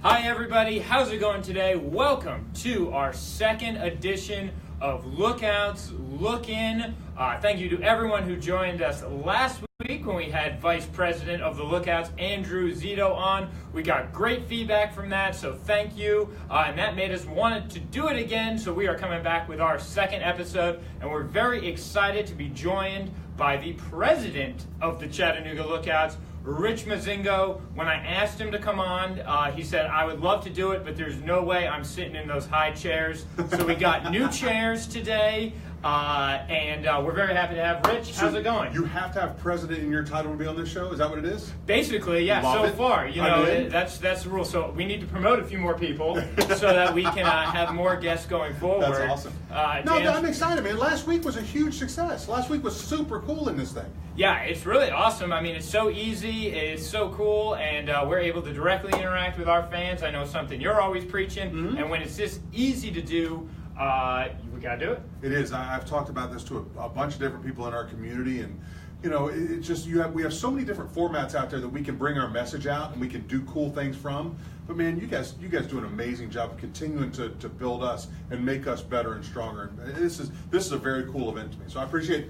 Hi everybody, how's it going today? Welcome to our second edition of Lookouts Look In. Thank you to everyone who joined us last week when we had Vice President of the Lookouts, Andrew Zito, on. We got great feedback from that, so thank you. And that made us want to do it again, so we are coming back with our second episode, and we're very excited to be joined by the President of the Chattanooga Lookouts, Rich Mozingo. When I asked him to come on, he said, I would love to do it, but there's no way I'm sitting in those high chairs. So we got new chairs today, and we're very happy to have Rich. How's it going? You have to have president in your title to be on this show? Is that what it is? Basically, yeah, Love so it. far. You know, that's the rule. So we need to promote a few more people so that we can have more guests going forward. That's awesome. I'm excited, man. Last week was a huge success. Last week was super cool in this thing. Yeah, it's really awesome. I mean, it's so easy, it's so cool, and we're able to directly interact with our fans. I know something you're always preaching, and when it's this easy to do, we got to do it. It is. I've talked about this to a bunch of different people in our community, and you know, it's just we have so many different formats out there that we can bring our message out and we can do cool things from. But man, you guys do an amazing job of continuing to build us and make us better and stronger. And this is a very cool event to me. So I appreciate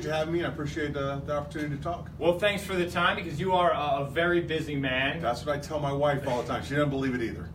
you having me, and I appreciate the opportunity to talk. Well, thanks for the time, because you are a very busy man. That's what I tell my wife all the time. She doesn't believe it either.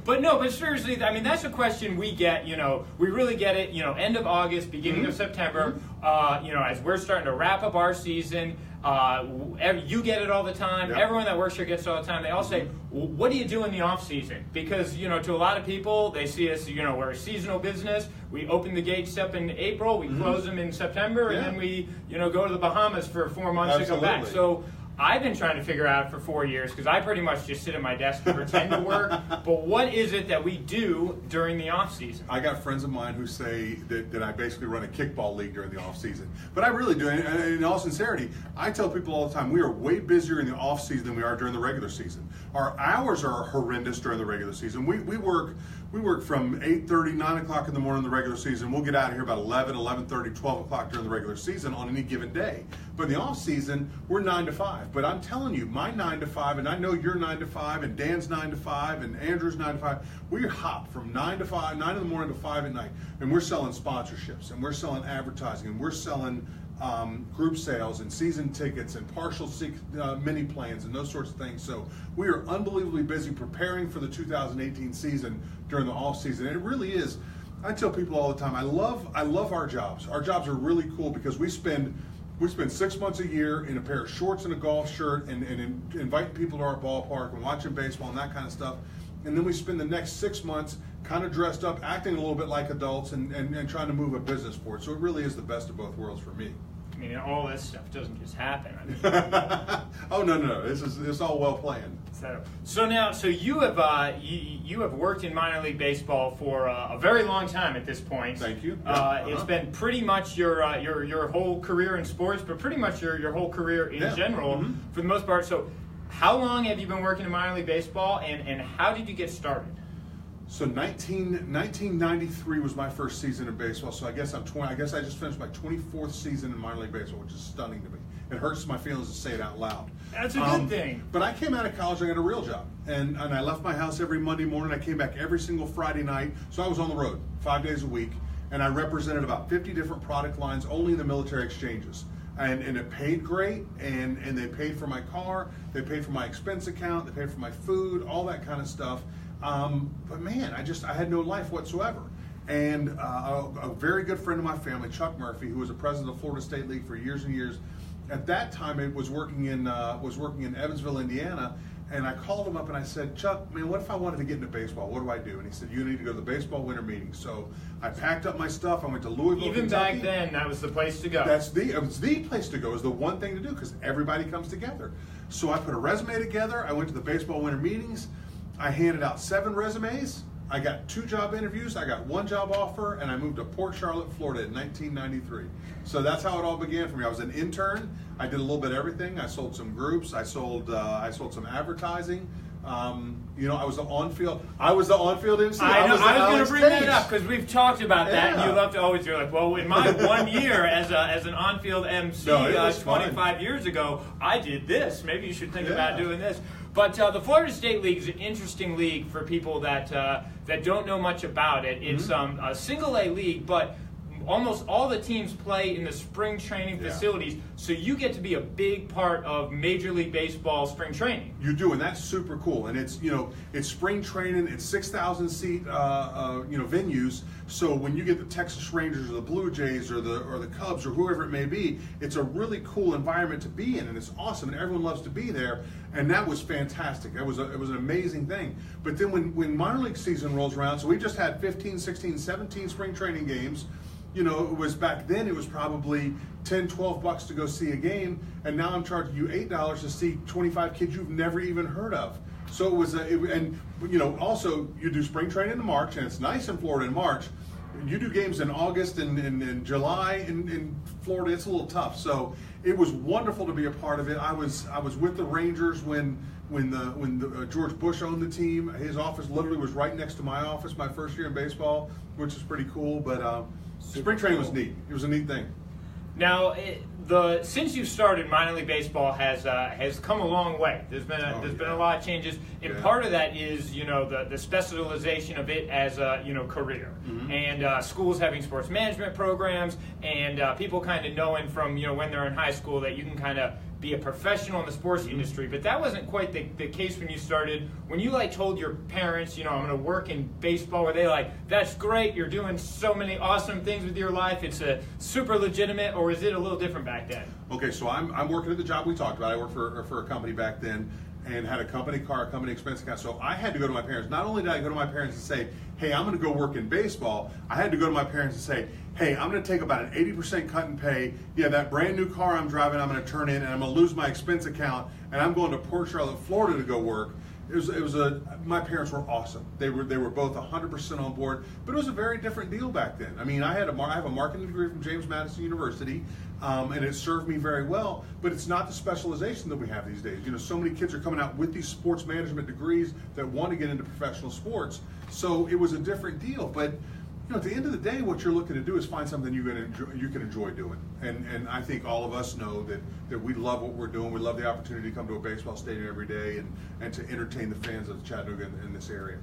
But seriously, I mean, that's a question we get, we really get it, end of August, beginning of September, as we're starting to wrap up our season. You get it all the time. Yep. Everyone that works here gets it all the time. They all say, what do you do in the off season? Because, to a lot of people, they see us, we're a seasonal business. We open the gates up in April, we close them in September, and then we, go to the Bahamas for 4 months to come back. So I've been trying to figure out for 4 years, because I pretty much just sit at my desk and pretend to work. But what is it that we do during the off season? I got friends of mine who say that I basically run a kickball league during the off season. But I really do. And in all sincerity, I tell people all the time, we are way busier in the off season than we are during the regular season. Our hours are horrendous during the regular season. We work from 8:30, 9 o'clock in the morning in the regular season. We'll get out of here about 11, 11:30, 12 o'clock during the regular season on any given day. But in the off season, we're 9 to 5. But I'm telling you, my 9 to 5, and I know you're 9 to 5, and Dan's 9 to 5, and Andrew's 9 to 5. We hop from 9 to 5, 9 in the morning to 5 at night, and we're selling sponsorships, and we're selling advertising, and we're selling group sales and season tickets and partial mini plans and those sorts of things. So we are unbelievably busy preparing for the 2018 season during the off season. And it really is. I tell people all the time, I love our jobs. Our jobs are really cool because we spend 6 months a year in a pair of shorts and a golf shirt and inviting people to our ballpark and watching baseball and that kind of stuff. And then we spend the next 6 months kind of dressed up, acting a little bit like adults and trying to move a business forward. So it really is the best of both worlds for me. I mean, all this stuff doesn't just happen. Oh no! It's all well planned. So you have worked in minor league baseball for a very long time at this point. Thank you. It's been pretty much your whole career in sports, but pretty much your whole career in general for the most part. So how long have you been working in minor league baseball, and how did you get started? So 1993 was my first season in baseball. So I guess I'm 20. I guess I just finished my 24th season in minor league baseball, which is stunning to me. It hurts my feelings to say it out loud. That's a good thing. But I came out of college. I got a real job, and I left my house every Monday morning. I came back every single Friday night. So I was on the road 5 days a week, and I represented about 50 different product lines only in the military exchanges. And it paid great, and they paid for my car, they paid for my expense account, they paid for my food, all that kind of stuff. But man, I had no life whatsoever. And a very good friend of my family, Chuck Murphy, who was a president of the Florida State League for years and years, at that time it was working in Evansville, Indiana. And I called him up and I said, Chuck, man, what if I wanted to get into baseball? What do I do? And he said, you need to go to the baseball winter meeting. So I packed up my stuff. I went to Louisville, Even Kentucky. back then, that was the place to go. It was the place to go. It was the one thing to do because everybody comes together. So I put a resume together. I went to the baseball winter meetings. I handed out 7 resumes. I got 2 job interviews. I got 1 job offer, and I moved to Port Charlotte, Florida in 1993. So that's how it all began for me. I was an intern. I did a little bit of everything. I sold some groups. I sold some advertising. I was the on-field. I was the on-field MC. I was going to bring that up because we've talked about that, and you love to always do like, well, in my 1 year as an on-field MC 25 years ago, I did this. Maybe you should think about doing this. But the Florida State League is an interesting league for people that don't know much about it. It's a single A league, but almost all the teams play in the spring training facilities, so you get to be a big part of Major League Baseball spring training. You do, and that's super cool. And it's it's spring training. It's 6,000 seat venues. So when you get the Texas Rangers or the Blue Jays or the Cubs or whoever it may be, it's a really cool environment to be in, and it's awesome, and everyone loves to be there. And that was fantastic. It was an amazing thing. But then when minor league season rolls around, so we just had 15, 16, 17 spring training games. It was back then, it was probably $10, $12 to go see a game, and now I'm charging you $8 to see 25 kids you've never even heard of. So it was, also you do spring training in March, and it's nice in Florida in March. You do games in August and July in Florida, it's a little tough. So it was wonderful to be a part of it. I was with the Rangers when George Bush owned the team. His office literally was right next to my office my first year in baseball, which is pretty cool. But spring training was neat. It was a neat thing. Now, since you started, minor league baseball has come a long way. There's been a lot of changes, and part of that is the specialization of it as a career, and schools having sports management programs, and people kind of knowing from when they're in high school that you can kind of be a professional in the sports industry. But that wasn't quite the case when you started. When you told your parents, I'm going to work in baseball, were they like, that's great, you're doing so many awesome things with your life, it's a super legitimate, or is it a little different back then? Okay, so I'm working at the job we talked about. I worked for a company back then and had a company car, a company expense account. So I had to go to my parents. Not only did I go to my parents and say, hey, I'm going to go work in baseball, I had to go to my parents and say, hey, I'm going to take about an 80% cut and pay. Yeah, that brand new car I'm driving, I'm going to turn in, and I'm going to lose my expense account, and I'm going to Port Charlotte, Florida to go work. My parents were awesome. They were both 100% on board, but it was a very different deal back then. I mean, I have a marketing degree from James Madison University, and it served me very well, but it's not the specialization that we have these days. So many kids are coming out with these sports management degrees that want to get into professional sports, so it was a different deal. But at the end of the day, what you're looking to do is find something you can enjoy doing. And I think all of us know that we love what we're doing. We love the opportunity to come to a baseball stadium every day and to entertain the fans of Chattanooga in this area.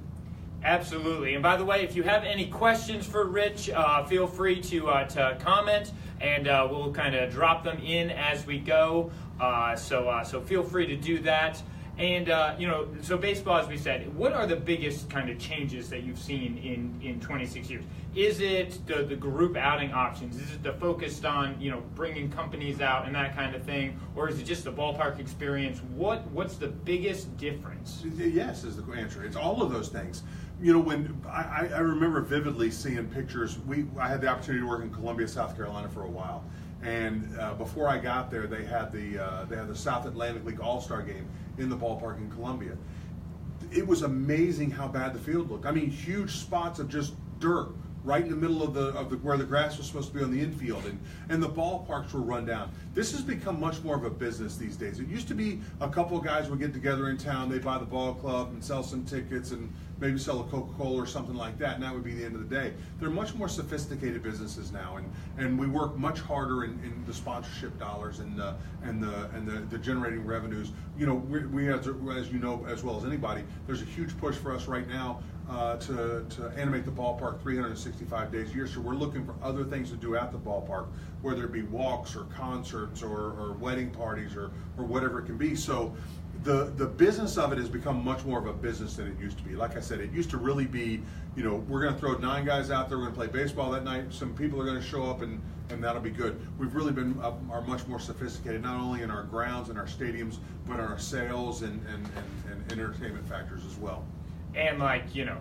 Absolutely. And by the way, if you have any questions for Rich, feel free to comment, and we'll kind of drop them in as we go. So feel free to do that. And, so baseball, as we said, what are the biggest kind of changes that you've seen in 26 years? Is it the group outing options? Is it the focus on, bringing companies out and that kind of thing? Or is it just the ballpark experience? What's the biggest difference? Yes, is the answer. It's all of those things. When I remember vividly seeing pictures, I had the opportunity to work in Columbia, South Carolina for a while. And before I got there, they had the South Atlantic League All-Star game in the ballpark in Columbia. It was amazing how bad the field looked. I mean, huge spots of just dirt right in the middle of the where the grass was supposed to be on the infield, and the ballparks were run down. This has become much more of a business these days. It used to be a couple of guys would get together in town, they'd buy the ball club and sell some tickets and maybe sell a Coca-Cola or something like that, and that would be the end of the day. They're much more sophisticated businesses now, and we work much harder in the sponsorship dollars and the generating revenues. We as you know as well as anybody, there's a huge push for us right now to animate the ballpark 365 days a year. So we're looking for other things to do at the ballpark, whether it be walks or concerts or wedding parties or whatever it can be. So the business of it has become much more of a business than it used to be. Like I said, it used to really be, we're going to throw 9 guys out there, we're going to play baseball that night, some people are going to show up and that'll be good. We've really are much more sophisticated, not only in our grounds and our stadiums, but in our sales and entertainment factors as well. And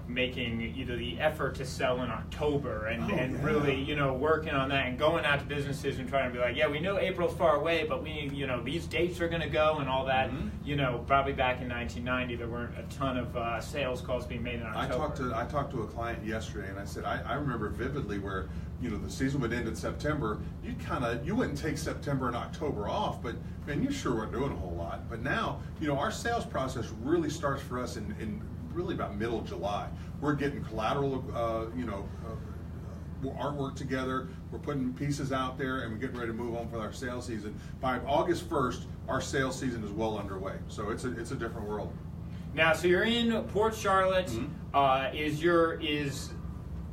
making either the effort to sell in October and really, working on that and going out to businesses and trying to be like, yeah, we know April's far away, but we, these dates are going to go and all that. Probably back in 1990, there weren't a ton of sales calls being made in October. I talked to a client yesterday, and I said, I remember vividly where, the season would end in September. You wouldn't take September and October off, but man, you sure weren't doing a whole lot. But now, our sales process really starts for us in really about middle of July. We're getting collateral, artwork together. We're putting pieces out there, and we're getting ready to move on for our sales season. By August 1st, our sales season is well underway. So it's a different world. Now, so you're in Port Charlotte. Is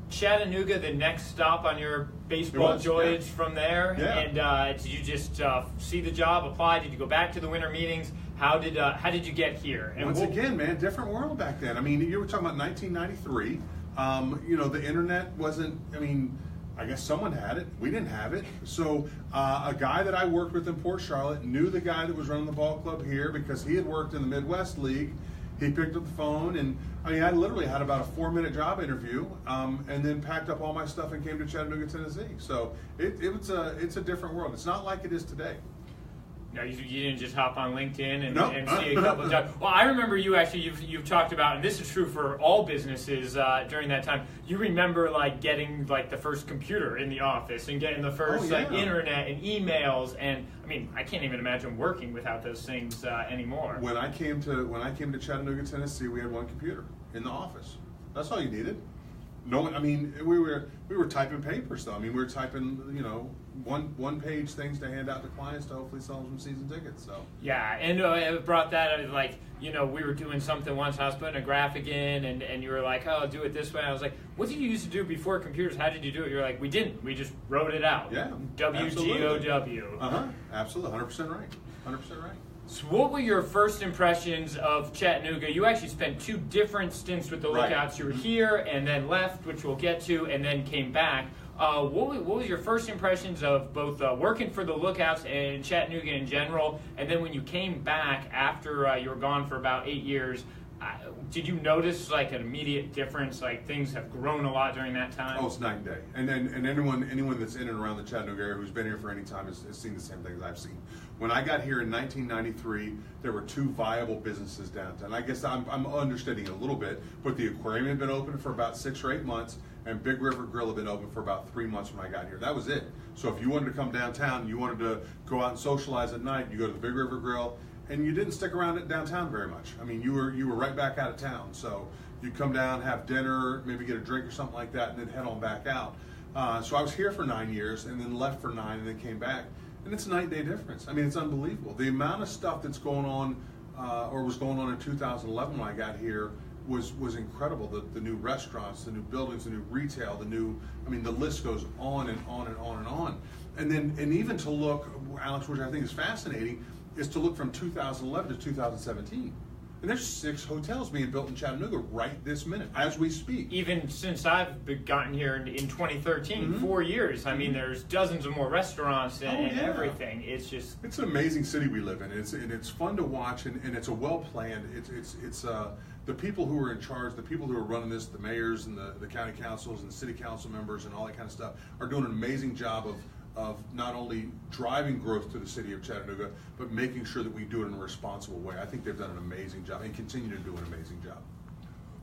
Chattanooga the next stop on your baseball voyage from there? Yeah. And did you just see the job, apply? Did you go back to the winter meetings? How did you get here? And once again, man, different world back then. I mean, you were talking about 1993. The internet wasn't. I mean, I guess someone had it. We didn't have it. So a guy that I worked with in Port Charlotte knew the guy that was running the ball club here because he had worked in the Midwest League. He picked up the phone, and I literally had about a 4-minute job interview, and then packed up all my stuff and came to Chattanooga, Tennessee. So it's a different world. It's not like it is today. No, you didn't just hop on LinkedIn and see a couple of jobs. Well, I remember you've talked about, and this is true for all businesses during that time. You remember getting the first computer in the office and getting the first internet and emails, and I mean, I can't even imagine working without those things anymore. When I came to Chattanooga, Tennessee, we had one computer in the office. That's all you needed. No, I mean, we were typing papers though. I mean, we were typing, one page things to hand out to clients to hopefully sell them some season tickets. So yeah, and it brought that we were doing something once. I was putting a graphic in, and you were like, "Oh, do it this way." I was like, "What did you used to do before computers? How did you do it?" You're like, "We didn't. We just wrote it out." Yeah, WGOW. Absolutely, 100% right. 100% right. So what were your first impressions of Chattanooga? You actually spent 2 different stints with the Lookouts. Right. You were here and then left, which we'll get to, and then came back. What was your first impressions of both working for the Lookouts and Chattanooga in general? And then when you came back after you were gone for about 8 years, did you notice an immediate difference? Things have grown a lot during that time? Oh, it's night and day. And anyone that's in and around the Chattanooga area who's been here for any time has seen the same things I've seen. When I got here in 1993, there were 2 viable businesses downtown. I guess I'm understating it a little bit, but the aquarium had been open for about 6 or 8 months, and Big River Grill had been open for about 3 months when I got here. That was it. So if you wanted to come downtown and you wanted to go out and socialize at night, you go to the Big River Grill, and you didn't stick around at downtown very much. I mean, you were right back out of town. So you'd come down, have dinner, maybe get a drink or something like that, and then head on back out. So I was here for 9 years, and then left for 9, and then came back. And it's a night and day difference. I mean, it's unbelievable. The amount of stuff that's going on, or was going on in 2011 when I got here, was incredible. The new restaurants, the new buildings, the new retail, the list goes on and on and on and on. And even to look, Alex, which I think is fascinating, is to look from 2011 to 2017. And there's 6 hotels being built in Chattanooga right this minute, as we speak. Even since I've gotten here in 2013, 4 years. I mean, there's dozens of more restaurants and everything. It's an amazing city we live in. It's fun to watch, and it's a well planned. It's the people who are in charge, the people who are running this, the mayors and the county councils and the city council members and all that kind of stuff are doing an amazing job of not only driving growth to the city of Chattanooga, but making sure that we do it in a responsible way. I think they've done an amazing job and continue to do an amazing job.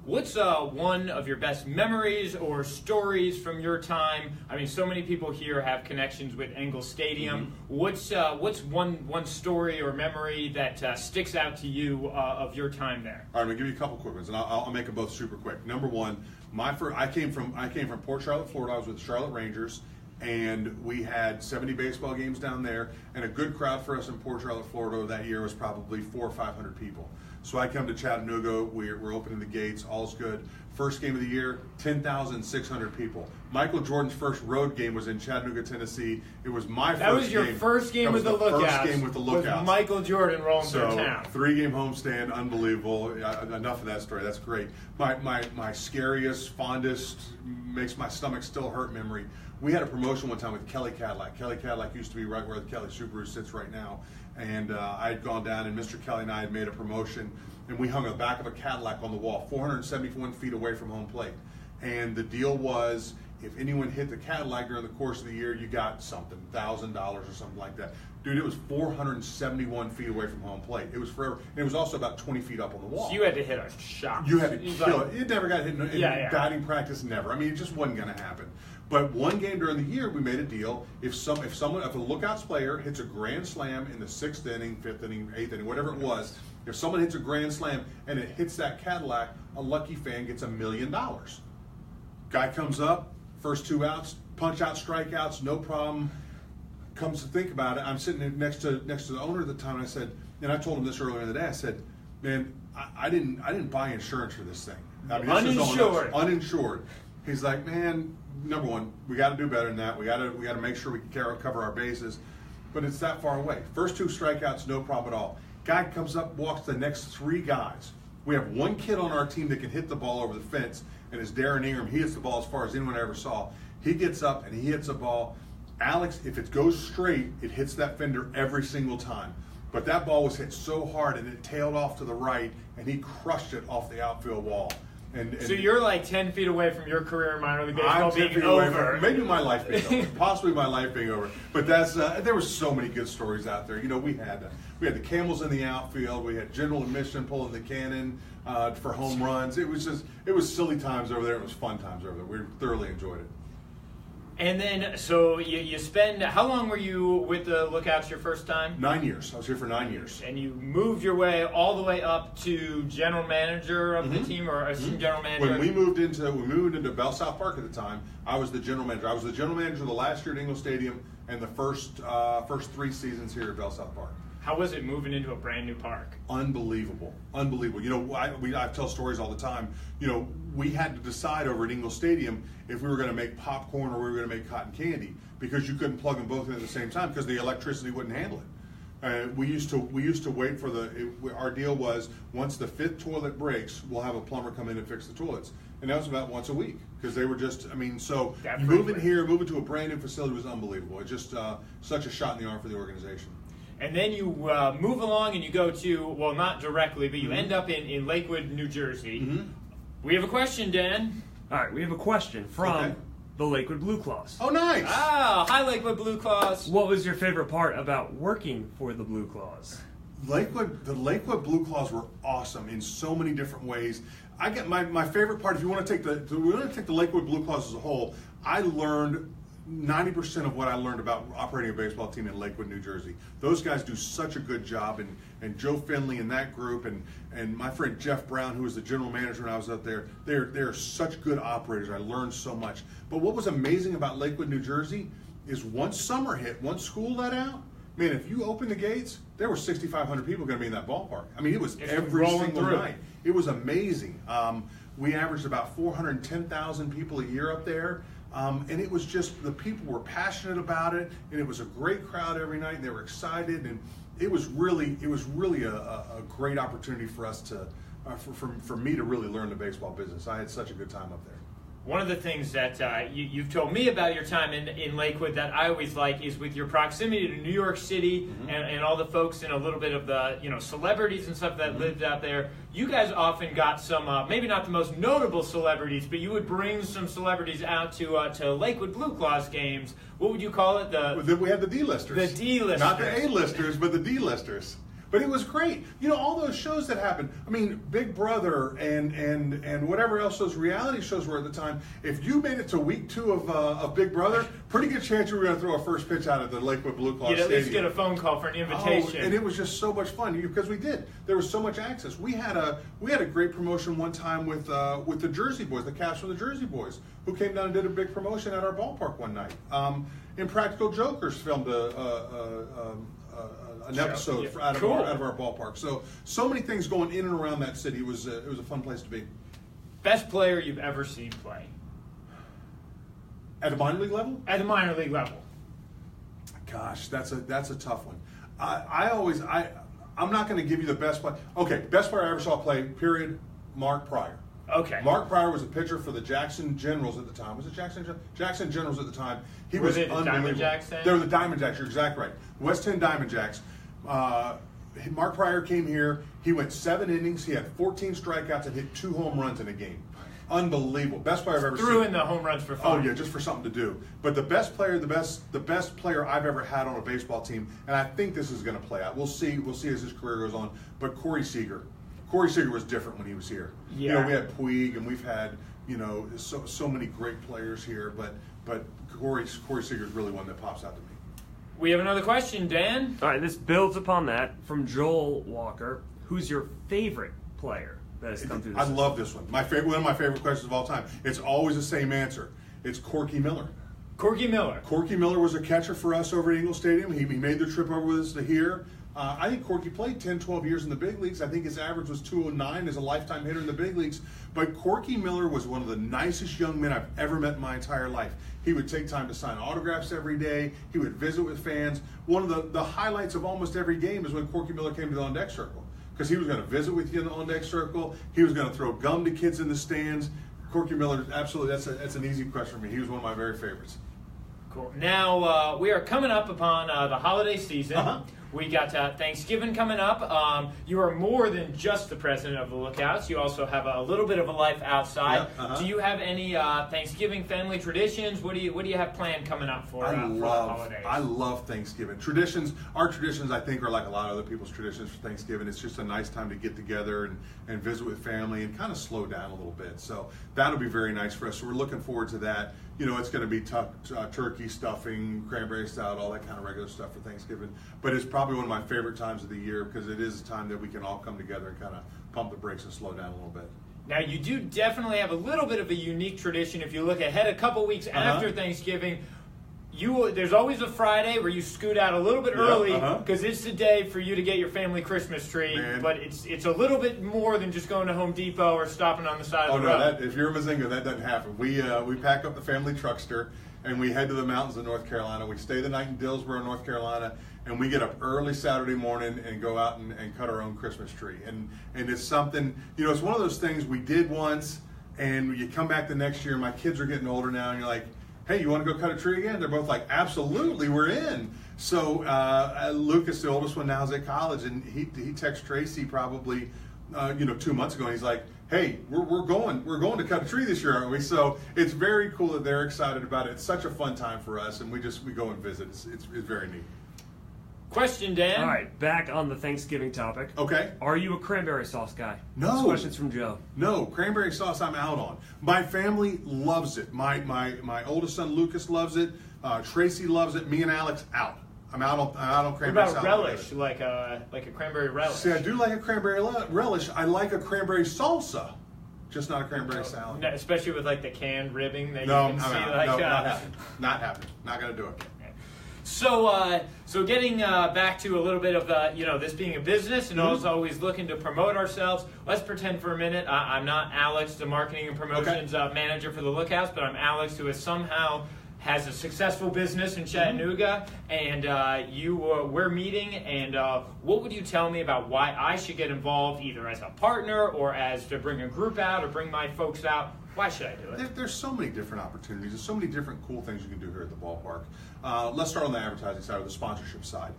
What's one of your best memories or stories from your time? I mean, so many people here have connections with Engel Stadium. Mm-hmm. What's one story or memory that sticks out to you of your time there? All right, I'm gonna give you a couple quick ones, and I'll make them both super quick. Number one, I came from Port Charlotte, Florida. I was with the Charlotte Rangers. And we had 70 baseball games down there, and a good crowd for us in Port Charlotte, Florida that year was probably 400 or 500 people. So I come to Chattanooga, we're opening the gates, all's good. First game of the year, 10,600 people. Michael Jordan's first road game was in Chattanooga, Tennessee. It was my first game. That was your first game with the Lookouts. First game with the Lookouts. With Michael Jordan rolling through town. 3-game homestand, unbelievable. Enough of that story. That's great. My scariest, fondest, makes my stomach still hurt memory. We had a promotion one time with Kelly Cadillac. Kelly Cadillac used to be right where the Kelly Subaru sits right now. And I had gone down, and Mr. Kelly and I had made a promotion, and we hung the back of a Cadillac on the wall, 471 feet away from home plate. And the deal was, if anyone hit the Cadillac during the course of the year, you got something, $1,000 or something like that. Dude, it was 471 feet away from home plate. It was forever. And it was also about 20 feet up on the wall. So you had to hit a shot. You had to kill it. It never got hit in batting practice, never. I mean, it just wasn't going to happen. But one game during the year, we made a deal. If a Lookouts player hits a grand slam in the 6th inning, 5th inning, 8th inning, whatever it was, if someone hits a grand slam and it hits that Cadillac, a lucky fan gets $1 million. Guy comes up, First 2 outs, punch out, strikeouts, no problem. Comes to think about it, I'm sitting next to the owner at the time, and I said, and I told him this earlier in the day. I said, "Man, I didn't buy insurance for this thing. I mean, Uninsured. Uninsured." He's like, "Man, number one, we got to do better than that. We got to make sure we can cover our bases, but it's that far away. First 2 strikeouts, no problem at all. Guy comes up, walks the next 3 guys. We have 1 kid on our team that can hit the ball over the fence, and it's Darren Ingram. He hits the ball as far as anyone ever saw. He gets up and he hits a ball. Alex, if it goes straight, it hits that fender every single time. But that ball was hit so hard and it tailed off to the right, and he crushed it off the outfield wall." And so you're like 10 feet away from your career in minor league baseball I'm being over. Maybe my life being over. Possibly my life being over. But that's there were so many good stories out there. You know, we had the Camels in the outfield. We had General Admission pulling the cannon for home runs. It was silly times over there. It was fun times over there. We thoroughly enjoyed it. And then, so you spend, how long were you with the Lookouts your first time? 9 years. I was here for 9 years. And you moved your way all the way up to general manager of the team, or assistant general manager? When we moved into BellSouth Park at the time, I was the general manager. I was the general manager the last year at Ingle Stadium and the first 3 seasons here at BellSouth Park. How was it moving into a brand new park? Unbelievable. You know, I tell stories all the time. You know, we had to decide over at Ingle Stadium if we were going to make popcorn or we were going to make cotton candy, because you couldn't plug them both in at the same time because the electricity wouldn't handle it. We used to wait for our deal was, once the 5th toilet breaks, we'll have a plumber come in and fix the toilets. And that was about once a week, because they were just, so moving to a brand new facility was unbelievable. It's just such a shot in the arm for the organization. And then you move along and you go to, well, not directly, but you end up in Lakewood, New Jersey. We have a question, Dan. All right, we have a question from the Lakewood BlueClaws. Oh, nice. Hi, Lakewood BlueClaws. What was your favorite part about working for the BlueClaws? The Lakewood BlueClaws were awesome in so many different ways. I get my favorite part. If you want to take the Lakewood BlueClaws as a whole, I learned 90% of what I learned about operating a baseball team in Lakewood, New Jersey. Those guys do such a good job, and Joe Finley and that group, and my friend Jeff Brown, who was the general manager when I was out there, they're such good operators. I learned so much. But what was amazing about Lakewood, New Jersey, is once summer hit, once school let out, man, if you open the gates, there were 6,500 people going to be in that ballpark. I mean, it was every single night. It was amazing. We averaged about 410,000 people a year up there. And it was just, the people were passionate about it, and it was a great crowd every night, and they were excited, and it was really a great opportunity for us to, for me to really learn the baseball business. I had such a good time up there. One of the things that you've told me about your time in Lakewood that I always like is with your proximity to New York City and all the folks and a little bit of the celebrities and stuff that lived out there. You guys often got some, maybe not the most notable celebrities, but you would bring some celebrities out to Lakewood BlueClaws games. What would you call it? We had the D-listers. The D-listers. Not the A-listers, but the D-listers. But it was great. You know, all those shows that happened. I mean, Big Brother and whatever else those reality shows were at the time. If you made it to week 2 of Big Brother, pretty good chance you were going to throw a first pitch out at the Lakewood BlueClaws Stadium. You'd at least get a phone call for an invitation. And it was just so much fun because we did. There was so much access. We had a great promotion one time with the Jersey Boys, the cast from the Jersey Boys, who came down and did a big promotion at our ballpark one night. Impractical Jokers filmed an episode out of our ballpark. So many things going in and around that city. It was a fun place to be. Best player you've ever seen play? At the minor league level? At the minor league level. Gosh, that's a tough one. I'm not going to give you the best player. Okay, best player I ever saw play, period, Mark Pryor. Okay. Mark Pryor was a pitcher for the Jackson Generals at the time. Was it Jackson Generals at the time? He was unbelievable. Diamond Jacks then? They were the Diamond Jacks. You're exactly right. West End Diamond Jacks. Mark Pryor came here. He went 7 innings. He had 14 strikeouts and hit 2 home runs in a game. Unbelievable. Best player I've ever seen. Threw in the home runs for fun. Oh yeah, just for something to do. But the best player I've ever had on a baseball team, and I think this is going to play out. We'll see as his career goes on. But Corey Seager. Corey Seager was different when he was here. Yeah. We had Puig, and we've had so many great players here, but Corey Seager is really one that pops out to me. We have another question, Dan. All right, this builds upon that from Joel Walker. Who's your favorite player that has come through this? I love this one. One of my favorite questions of all time. It's always the same answer. It's Corky Miller. Corky Miller. Corky Miller was a catcher for us over at Eagle Stadium. He made the trip over with us to here. I think Corky played 10, 12 years in the big leagues. I think his average was 209 as a lifetime hitter in the big leagues. But Corky Miller was one of the nicest young men I've ever met in my entire life. He would take time to sign autographs every day. He would visit with fans. One of the highlights of almost every game is when Corky Miller came to the on-deck circle, because he was going to visit with you in the on-deck circle. He was going to throw gum to kids in the stands. Corky Miller, absolutely, that's an easy question for me. He was one of my very favorites. Cool. Now, we are coming up upon the holiday season. Uh-huh. We got Thanksgiving coming up. You are more than just the president of the Lookouts. You also have a little bit of a life outside. Yep, uh-huh. Do you have any Thanksgiving family traditions? What do you have planned coming up for the holidays? I love Thanksgiving. Traditions, our traditions, I think, are like a lot of other people's traditions for Thanksgiving. It's just a nice time to get together and visit with family and kind of slow down a little bit. So that'll be very nice for us. So we're looking forward to that. You know, it's going to be turkey, stuffing, cranberry salad, all that kind of regular stuff for Thanksgiving. But it's probably one of my favorite times of the year because it is a time that we can all come together and kind of pump the brakes and slow down a little bit. Now, you do definitely have a little bit of a unique tradition. If you look ahead a couple weeks after Thanksgiving, there's always a Friday where you scoot out a little bit early because it's the day for you to get your family Christmas tree. Man. But it's a little bit more than just going to Home Depot or stopping on the side of the road. If you're a Mozingo, that doesn't happen. We pack up the family truckster and we head to the mountains of North Carolina. We stay the night in Dillsboro, North Carolina, and we get up early Saturday morning and go out and cut our own Christmas tree. And it's something, you know, it's one of those things we did once, and you come back the next year. My kids are getting older now, and you're like, hey, you want to go cut a tree again? They're both like, absolutely, we're in. So Lucas, the oldest one, now is at college, and he texted Tracy probably 2 months ago, and he's like, hey, we're going to cut a tree this year, aren't we? So it's very cool that they're excited about it. It's such a fun time for us, and we go and visit. It's very neat. Question, Dan. All right, back on the Thanksgiving topic. Okay. Are you a cranberry sauce guy? No. This question's from Joe. No, cranberry sauce I'm out on. My family loves it. My oldest son Lucas loves it. Tracy loves it. Me and Alex out. I'm out on cranberry sauce. What about relish, like a cranberry relish? See, I do like a cranberry relish. I like a cranberry salsa, just not a cranberry salad. No, especially with like the canned ribbing that No, you can I'm see. out. Like, No, not happening. Not happening. Not gonna do it. So getting back to a little bit of this being a business and also always looking to promote ourselves. Let's pretend for a minute I'm not Alex, the marketing and promotions manager for the Lookouts, but I'm Alex, who has a successful business in Chattanooga, and we're meeting. And what would you tell me about why I should get involved, either as a partner or as to bring a group out or bring my folks out? Why should I do it? There's so many different opportunities. There's so many different cool things you can do here at the ballpark. Let's start on the advertising side or the sponsorship side.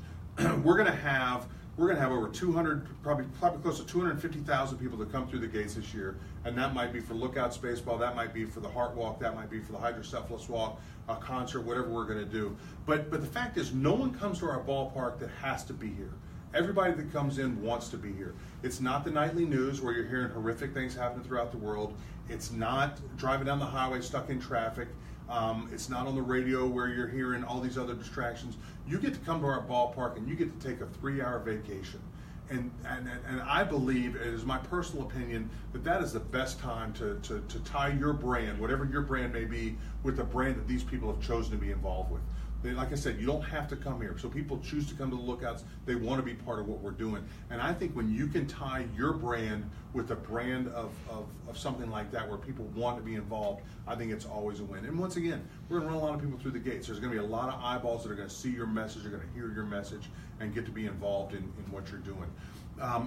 We're gonna have over 200, probably close to 250,000 people that come through the gates this year, and that might be for Lookouts baseball, that might be for the Heart Walk, that might be for the Hydrocephalus Walk, a concert, whatever we're gonna do. But the fact is, no one comes to our ballpark that has to be here. Everybody that comes in wants to be here. It's not the nightly news where you're hearing horrific things happening throughout the world. It's not driving down the highway stuck in traffic. It's not on the radio where you're hearing all these other distractions. You get to come to our ballpark and you get to take a 3-hour vacation. And I believe, it is my personal opinion, that is the best time to tie your brand, whatever your brand may be, with the brand that these people have chosen to be involved with. Like I said, you don't have to come here. So people choose to come to the Lookouts. They want to be part of what we're doing. And I think when you can tie your brand with a brand of something like that where people want to be involved, I think it's always a win. And once again, we're going to run a lot of people through the gates. There's going to be a lot of eyeballs that are going to see your message, are going to hear your message, and get to be involved in what you're doing.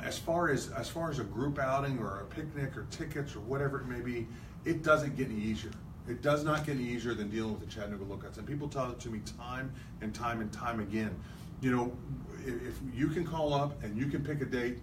As far as a group outing or a picnic or tickets or whatever it may be, it doesn't get any easier. It does not get any easier than dealing with the Chattanooga Lookouts. And people tell it to me time and time and time again. You know, if you can call up and you can pick a date,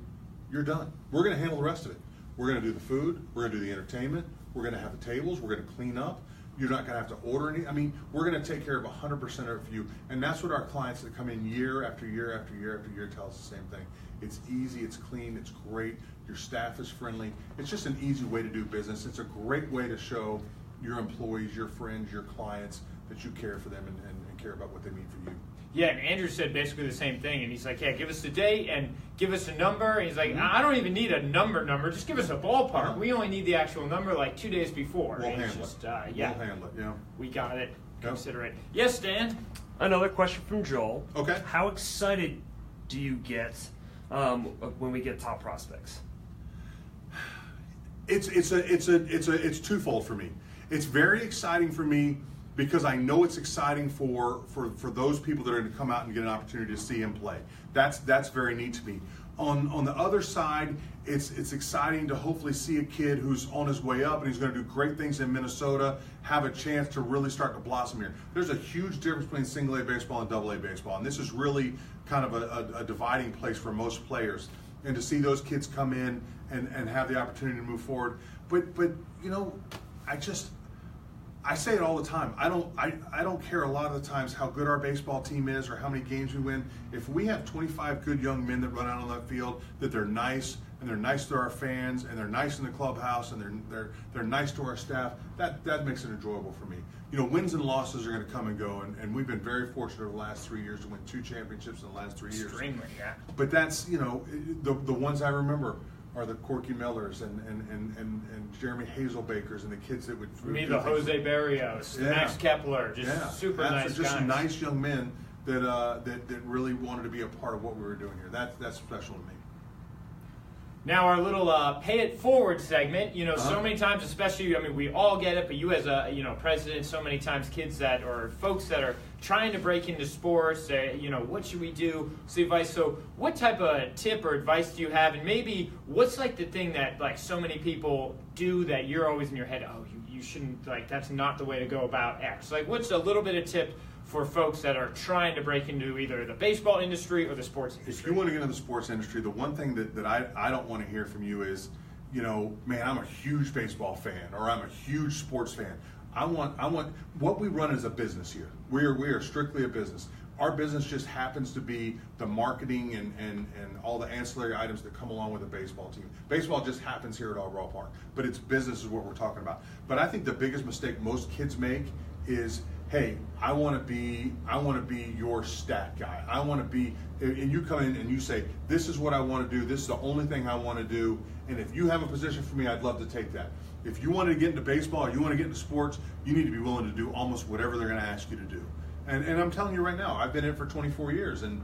you're done. We're going to handle the rest of it. We're going to do the food. We're going to do the entertainment. We're going to have the tables. We're going to clean up. You're not going to have to order any. I mean, we're going to take care of 100% of it for you. And that's what our clients that come in year after year after year after year tell us the same thing. It's easy, it's clean, it's great. Your staff is friendly. It's just an easy way to do business. It's a great way to show your employees, your friends, your clients that you care for them and care about what they mean for you. Yeah, and Andrew said basically the same thing, and he's like, yeah, give us the date and give us a number. And he's like, I don't even need a number, just give us a ballpark. We only need the actual number like 2 days before. We'll handle just, it. Yeah. We'll handle it, yeah. We got it. Yep. Consider it. Yes, Dan? Another question from Joel. Okay. How excited do you get when we get top prospects? It's twofold for me. It's very exciting for me because I know it's exciting for those people that are going to come out and get an opportunity to see him play. That's very neat to me. On the other side, it's exciting to hopefully see a kid who's on his way up and he's going to do great things in Minnesota, have a chance to really start to blossom here. There's a huge difference between single A baseball and double A baseball, and this is really kind of a dividing place for most players. And to see those kids come in and have the opportunity to move forward. But you know, I say it all the time. I don't care a lot of the times how good our baseball team is or how many games we win. If we have 25 good young men that run out on that field, that they're nice and they're nice to our fans and they're nice in the clubhouse and they're nice to our staff, that makes it enjoyable for me. You know, wins and losses are going to come and go, and we've been very fortunate over the last 3 years to win 2 championships in the last 3 years. Extremely, yeah. But that's, you know, the ones I remember are the Corky Millers and Jeremy Hazelbakers and the kids that would. Me, the Jose Barrios, Max Kepler, super nice guys. Just nice young men that really wanted to be a part of what we were doing here. That's special to me. Now our little pay it forward segment, you know, so many times, especially, I mean, we all get it, but you as a, you know, president, so many times kids that, or folks that are trying to break into sports, you know, what should we do? So advice. So what type of tip or advice do you have? And maybe what's like the thing that like so many people do that you're always in your head, oh, you shouldn't, like, that's not the way to go about X. Like, what's a little bit of tip for folks that are trying to break into either the baseball industry or the sports industry? If you want to get into the sports industry, the one thing that I don't want to hear from you is, you know, man, I'm a huge baseball fan or I'm a huge sports fan. I want what we run as a business here. We are strictly a business. Our business just happens to be the marketing and all the ancillary items that come along with a baseball team. Baseball just happens here at our ballpark, but it's business is what we're talking about. But I think the biggest mistake most kids make is, hey, I want to be your stat guy. I want to be, and you come in and you say, this is what I want to do. This is the only thing I want to do. And if you have a position for me, I'd love to take that. If you want to get into baseball or you want to get into sports, you need to be willing to do almost whatever they're going to ask you to do. And I'm telling you right now, I've been in it for 24 years, and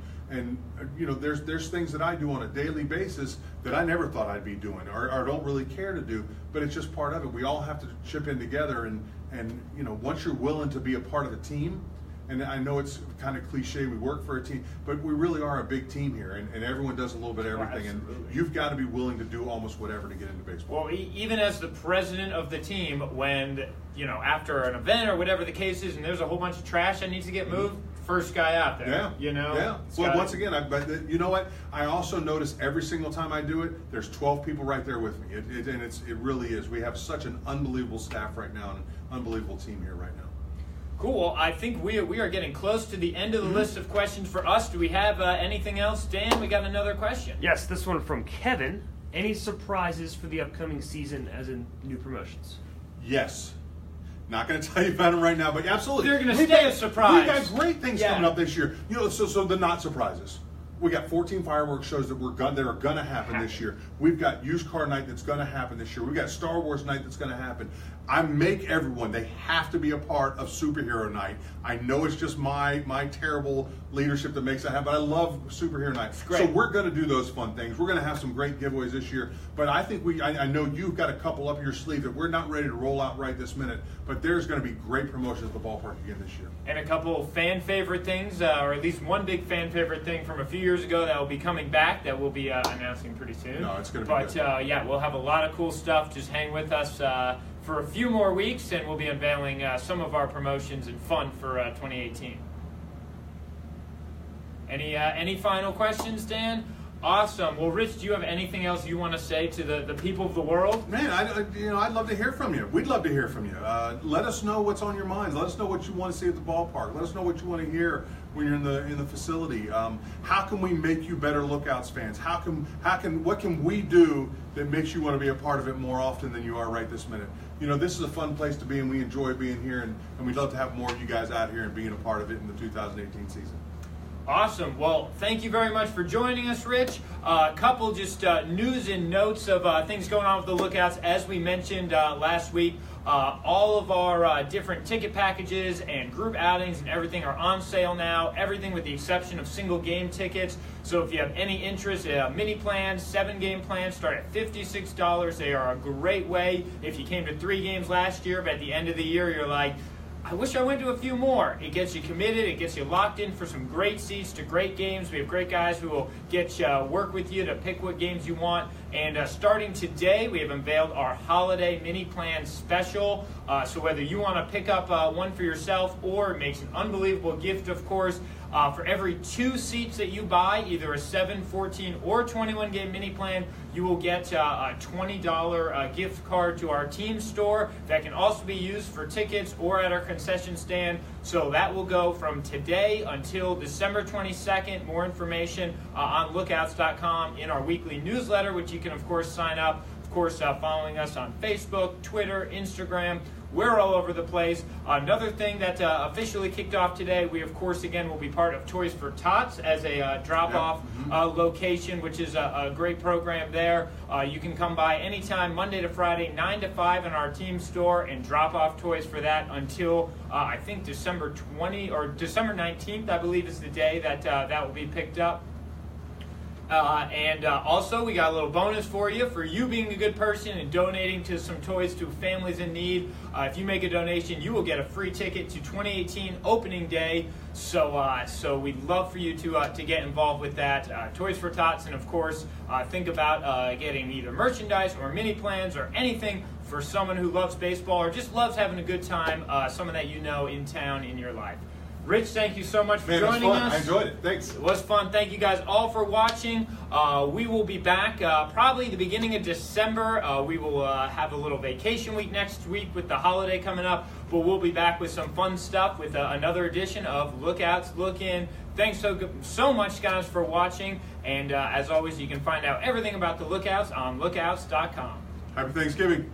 you know, there's things that I do on a daily basis that I never thought I'd be doing or don't really care to do, but it's just part of it. We all have to chip in together, and you know, once you're willing to be a part of the team, and I know it's kind of cliche, we work for a team, but we really are a big team here, and everyone does a little bit of everything, and you've got to be willing to do almost whatever to get into baseball. Well, even as the president of the team, when, you know, after an event or whatever the case is, and there's a whole bunch of trash that needs to get moved, first guy out there. Yeah. You know? Yeah. Well, once again, but you know what? I also notice every single time I do it, there's 12 people right there with me. It really is. We have such an unbelievable staff right now and an unbelievable team here right now. Cool. I think we are getting close to the end of the list of questions for us. Do we have anything else? Dan, we got another question. Yes, this one from Kevin. Any surprises for the upcoming season as in new promotions? Yes. Not going to tell you about them right now, but absolutely. They're going to stay a surprise. We've got great things coming up this year. You know, so the not surprises. We got 14 fireworks shows that are going to happen this year. We've got used car night that's going to happen this year. We've got Star Wars night that's going to happen. I make everyone, they have to be a part of superhero night. I know it's just my terrible leadership that makes that happen, but I love superhero night. So we're going to do those fun things. We're going to have some great giveaways this year. But I think I know you've got a couple up your sleeve that we're not ready to roll out right this minute, but there's going to be great promotions at the ballpark again this year. And a couple fan favorite things, or at least one big fan favorite thing from a few years ago that will be coming back that we'll be announcing pretty soon. No, it's going to be good. But yeah, we'll have a lot of cool stuff. Just hang with us for a few more weeks, and we'll be unveiling some of our promotions and fun for 2018. Any final questions, Dan? Awesome. Well, Rich, do you have anything else you want to say to the people of the world? Man, I'd love to hear from you. We'd love to hear from you. Let us know what's on your minds. Let us know what you want to see at the ballpark. Let us know what you want to hear when you're in the facility. How can we make you better Lookouts fans? What can we do that makes you want to be a part of it more often than you are right this minute? You know, this is a fun place to be, and we enjoy being here, and we'd love to have more of you guys out here and being a part of it in the 2018 season. Awesome. Well, thank you very much for joining us, Rich. A couple just news and notes of things going on with the Lookouts. As we mentioned last week, all of our different ticket packages and group outings and everything are on sale now. Everything with the exception of single game tickets. So if you have any interest, mini plans, 7-game plans start at $56. They are a great way. If you came to 3 games last year, but at the end of the year you're like, I wish I went to a few more. It gets you committed. It gets you locked in for some great seats to great games. We have great guys who will work with you to pick what games you want. And starting today, we have unveiled our holiday mini plan special. So whether you want to pick up one for yourself or it makes an unbelievable gift, of course, for every 2 seats that you buy, either a 7, 14, or 21-game mini plan, you will get a $20 gift card to our team store that can also be used for tickets or at our concession stand. So that will go from today until December 22nd. More information on lookouts.com in our weekly newsletter, which you can, of course, sign up. Of course, following us on Facebook, Twitter, Instagram. We're all over the place. Another thing that officially kicked off today, we of course again will be part of Toys for Tots as a drop-off location, which is a great program there. You can come by anytime, Monday to Friday, 9 to 5 in our team store and drop off toys for that until I think December 19th, I believe is the day that that will be picked up. Also, we got a little bonus for you being a good person and donating to some toys to families in need. If you make a donation, you will get a free ticket to 2018 opening day. So we'd love for you to get involved with that. Toys for Tots, and of course, think about getting either merchandise or mini plans or anything for someone who loves baseball or just loves having a good time, someone that you know in town in your life. Rich, thank you so much for joining us. I enjoyed it. Thanks. It was fun. Thank you guys all for watching. We will be back probably the beginning of December. We will have a little vacation week next week with the holiday coming up, but we'll be back with some fun stuff with another edition of Lookouts Look In. Thanks so much, guys, for watching. And as always, you can find out everything about the Lookouts on lookouts.com. Happy Thanksgiving.